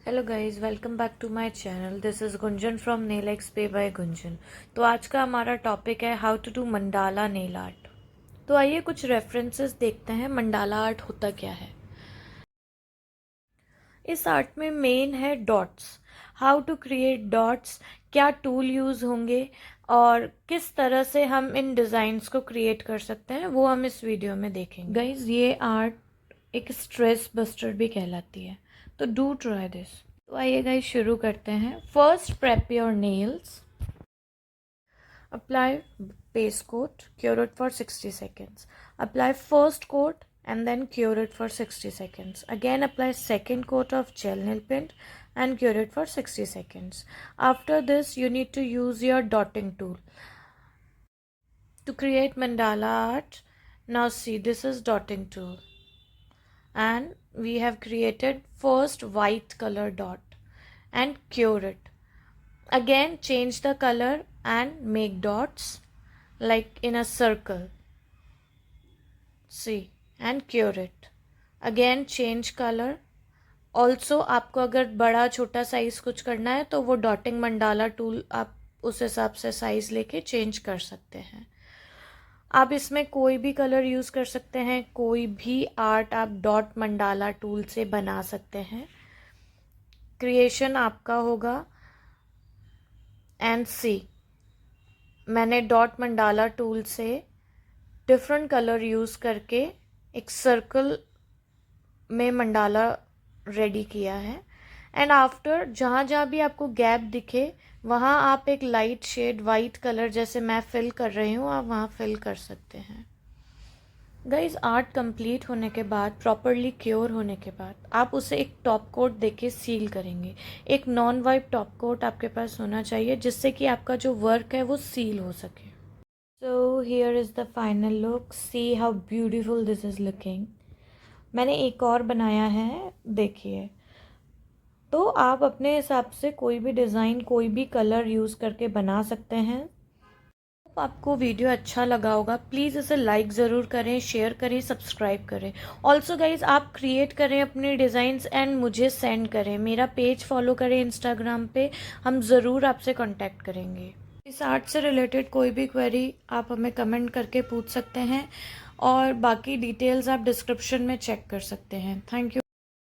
Hello guys, welcome back to my channel. This is Gunjan from nail ex pay by Gunjan. तो आज का हमारा topic है how to do mandala nail art. तो आइए कुछ रेफरेंसेस देखते हैं मंडाला आर्ट होता क्या है। इस आर्ट में मेन है dots. How to create dots, क्या टूल यूज़ होंगे और किस तरह से हम इन डिज़ाइंस को क्रिएट कर सकते हैं वो हम इस वीडियो में देखेंगे। गाइज, ये आर्ट एक स्ट्रेस बस्टर भी कहलाती है, तो डू ट्राई दिस। तो आइए गाइस शुरू करते हैं। First, prep your nails. Apply base coat, cure it for 60 seconds. Apply first coat and then cure it for 60 seconds. Again apply second coat of gel nail paint and cure it for 60 seconds. After this you need to use your dotting tool to create mandala art. Now see, this is dotting tool and we have created first white color dot and cure it. Again change the color and make dots like in a circle. See, and cure it. Again change color. Also आपको अगर बड़ा छोटा size कुछ करना है तो वो डॉटिंग mandala tool आप उस हिसाब से साइज लेके चेंज कर सकते हैं। आप इसमें कोई भी कलर यूज़ कर सकते हैं, कोई भी आर्ट आप डॉट मंडाला टूल से बना सकते हैं। क्रिएशन आपका होगा। एंड सी, मैंने डॉट मंडाला टूल से डिफरेंट कलर यूज़ करके एक सर्कल में मंडाला रेडी किया है। एंड आफ्टर जहाँ जहाँ भी आपको गैप दिखे वहाँ आप एक लाइट शेड वाइट कलर, जैसे मैं फिल कर रही हूँ, आप वहाँ फिल कर सकते हैं। गाइज, आर्ट कंप्लीट होने के बाद, प्रॉपरली क्योर होने के बाद आप उसे एक टॉप कोट देके सील करेंगे। एक नॉन वाइप टॉप कोट आपके पास होना चाहिए जिससे कि आपका जो वर्क है वो सील हो सके। So here is the final look. See how beautiful this is looking. मैंने एक और बनाया है, देखिए। तो आप अपने हिसाब से कोई भी डिज़ाइन, कोई भी कलर यूज़ करके बना सकते हैं। आपको वीडियो अच्छा लगा होगा, प्लीज़ इसे लाइक ज़रूर करें, शेयर करें, सब्सक्राइब करें। ऑल्सो गाइज, आप क्रिएट करें अपने डिज़ाइंस एंड मुझे सेंड करें। मेरा पेज फॉलो करें इंस्टाग्राम पे, हम ज़रूर आपसे कांटेक्ट करेंगे। इस आर्ट से रिलेटेड कोई भी क्वेरी आप हमें कमेंट करके पूछ सकते हैं और बाकी डिटेल्स आप डिस्क्रिप्शन में चेक कर सकते हैं। Thank you.